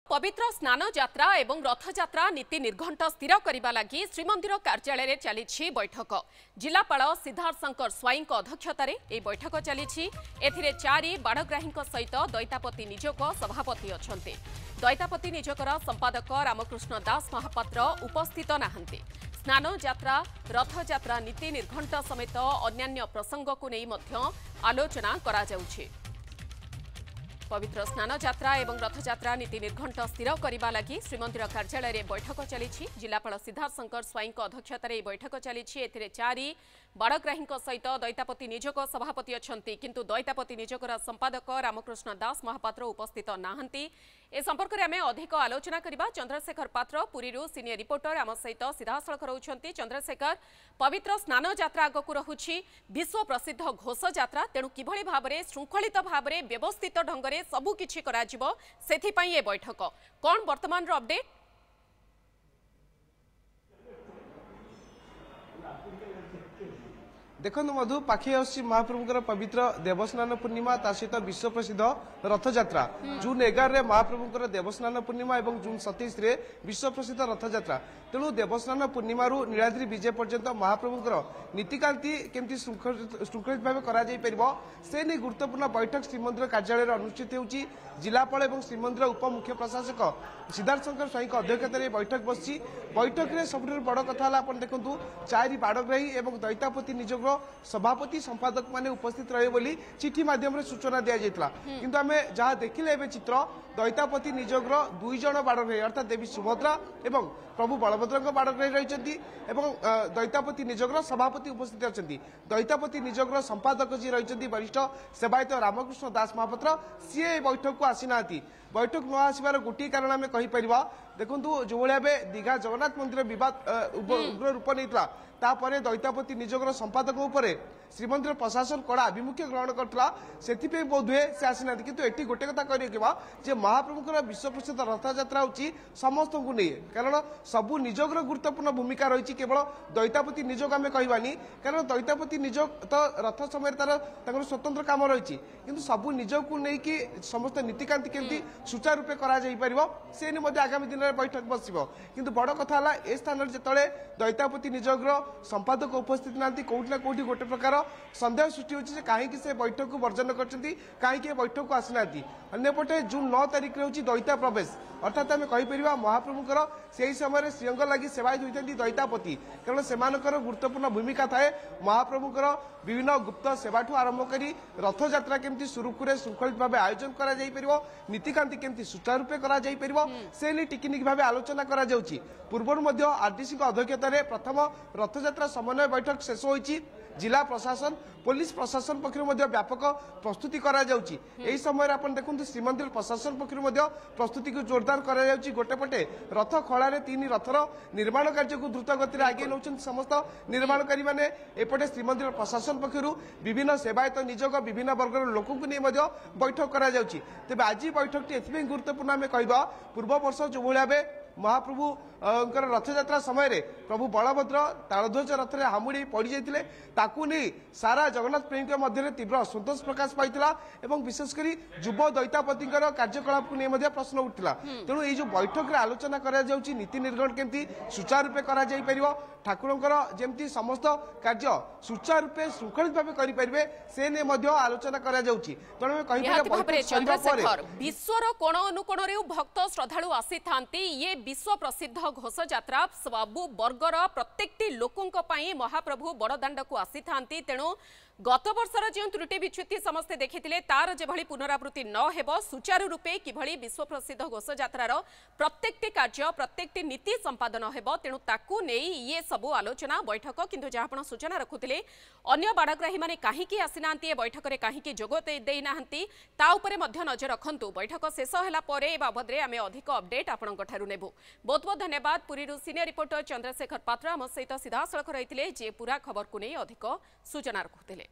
पवित्र स्नान यात्रा एवं रथयात्रा नीति निर्घंट स्थिर करने लगी श्रीमंदिर कार्यालय चली बैठक। जिलापाल सिद्धार्थ शंकर स्वाई अध्यक्षतार यह बैठक चली। एथिरे 4 बाड़ग्राही सहित दैतापति निजोग सभापति अच्छा। दैतापति निजोगर संपादक रामकृष्ण दास महापात्र उपस्थित नाहंती। स्नान यात्रा रथयात्रा नीति निर्घंट समेत अन्यान्य प्रसंग को नहीं आलोचना करा जाउछि। पवित्र स्नान यात्रा एवं रथयात्रा नीति निर्घंट स्थिर करने लगी श्रीमंदिर कार्यालय बैठक चली। जिलापाल सिद्धार्थ शंकर स्वाई अध्यक्षतार यह बैठक चली। 4 बाड़ग्राही सहित दैतापति निजोग सभापति अच्छा, किंतु दैतापति निजोगर संपादक रामकृष्ण दास महापात्र उपस्थित नाहंती। ए संपर्क में आम अधिक आलोचना करबा। चंद्रशेखर पात्र पुरी सीनियर रिपोर्टर आम सहित सीधासख रहउछंती। चंद्रशेखर, पवित्र स्नान यात्रा आगक रहुछि विश्व प्रसिद्ध घोष यात्रा, तेणु किभଳି भाबरे श्रृंखलित भाबरे व्यवस्थित ढंगरे सबु किछि कराजिबो सेथिपई ए बैठक कोन वर्तमान रो अपडेट? देखो मधु पाखे महाप्रभुकर पवित्र देवस्नान पूर्णिमा ता सहित विश्व प्रसिद्ध रथयात्रा। जून 11 महाप्रभुकर देवस्नान पूर्णिमा और जून 27 विश्व प्रसिद्ध रथयात्रा। तेणु देवस्नान पूर्णिमा नीलाद्रि विजय पर्यंत महाप्रभुकर नीतिकांति केमती श्रृंखलित भाव से नहीं गुरुत्वपूर्ण बैठक श्रीमंदिर कार्यालय अनुष्ठित होउछि। जिलापाल और श्रीमंदिर उप मुख्य प्रशासक सिद्धार्थ शंकर स्वाई अध्यक्षतार बैठक बसी। बैठक में सब बड़ कथा देखु 4 बाड़ग्राही और दैतापति निजोग सभापति संपादक माने उपस्थित रहे बोली चिठी माध्यम सूचना दि जाइतला। किंतु आमे जहाँ देखिले एबे चित्र दैतापति निजोगर 2 जण बाड़ग्राही अर्थात देवी सुभद्रा एवं प्रभु बलभद्र बाड़ग्राही रही दैतापति निजोगर सभापति उपस्थित अच्छा। दैतापति निजोगर संपादक जी रही वरिष्ठ सेवायत रामकृष्ण दास महापात्र सी बैठक को आसीना। बैठक न आसबार गोटे कारण आम कहीपर देखु जो भाई दीघा जगन्नाथ मंदिर बद उग्र रूप नहीं तापर दैतापति निजोगर संपादक उपरे श्रीमंदिर प्रशासन कड़ा आभिमुख्य ग्रहण करता से बोधे से आसीना। किंतु एटी गोटे कथा कह महाप्रभुकर विश्व प्रसिद्ध रथयात्रा होची समस्त को नहीं, कारण सबू निजोगर गुरुत्वपूर्ण भूमिका रही। केवल दैतापति निजोग आम कहवानी, कारण दैतापति निजोग तो रथ समय तार स्वतंत्र काम रही, किंतु सबू निजोग को लेकिन समस्त नीतिकांति केमती सुचारू रूपे से आगामी दिन में बैठक बस। किंतु बड़ कथा ए स्थान जिते दैतापति निजोगर संपादक उपस्थित ना कौटि ना कौटि गोटे प्रकार सन्देह सृष्टि होची कहीं से बैठक को वर्जन करछंती, कहीं बैठक को आसीना। अन्यपटे जून 9 तारिख होची दैता प्रवेश, अर्थात आम कहीपर महाप्रभुकर से समय श्रीअंग लगी सेवायत होती दैतापति, कारण से गुरुत्वपूर्ण भूमिका थाए। महाप्रभुकर विभिन्न गुप्त सेवाठू आरंभ कर रथयात्रा केमती सुरुखुरे श्रृंखलित भाव आयोजन करा जाई परिबो, नीतिकांति केमती सुचारू रूपे करा जाई परिबो से नहीं टिकिनिक भाव आलोचना करा जाउची। पूर्व आरडीसी अध्यक्षतार प्रथम रथयात्रा समन्वय बैठक शेष होईची। जिला प्रशासन पुलिस प्रशासन पक्षर व्यापक प्रस्तुति करा जाउची। एही समय आपण देखंतु श्रीमंदिर प्रशासन पक्षर प्रस्तुति को जोरदार करा जाउची। गोटे पटे रथ खळारे 3 रथर निर्माण कार्य को द्रुत गति आगे नौछन समस्त निर्माणकारी माने। एपटे श्रीमंदिर प्रशासन पक्षर विभिन्न सेवायत निजोग विभिन्न वर्गर लोक बैठक करा जाउची। तेबे आज बैठकटी एथि गुरुत्वपूर्ण आमे कहबा। पूर्व वर्ष जो भावे महाप्रभु रथयात्रा समय प्रभु बलभद्र तालध्वज रथ में हामुड़ी पड़ जाते ताकू नहीं सारा जगन्नाथ प्रेमी मध्य तीव्र असंतोष प्रकाश पाई एवं विशेषकर युव दैतापति कार्यकलाप को नहीं प्रश्न उठा। तेणु ये बैठक में आलोचना करा जाउची नीति निर्गण केमती सुचारू रूपे करा जाई परिबो, ठाकुरंकर जेमती समस्त कार्य सुचारू रूपे श्रृंखलित भाव करें से नहीं आलोचना करा जाउची। तेणु चंद्रशेखर विश्वर कोण अनुकोण भक्त श्रद्धालु आसी थांती। ये विश्व प्रसिद्ध घोष यात्रा सबु वर्गर प्रत्येकटी लोकों महाप्रभु बड़दाण्ड को आसी थांती। तेणु गत वर्षर जो त्रुटि विच्युति समस्ते देखिथिले तार जेभଳି पुनरावृत्ति न हेबो, सुचारू रूपे किभଳି विश्व प्रसिद्ध घोष यात्रार प्रत्येकटी कार्य प्रत्येकटी नीति संपादन हेबो, तेणु ताकू नेई ये सबु आलोचना बैठक। किंतु जहाँ आपण सूचना रखुथिले अन्य बाड़ग्राही माने काहीकि आसीनांती, ए बैठक रे काहीकि जोग देई नाहंती ता उपरे मध्य नजर रखंतु। बैठक शेष होला परे ए बाबद रे आमे अधिक अपडेट आपणक ठारू नेबु। बहुत बहुत धन्यवाद। पुरी सीनियर रिपोर्टर चंद्रशेखर पात्र आम सहित सीधासख रही जे पूरा खबर को नहीं अधिक सूचना रखुथिले।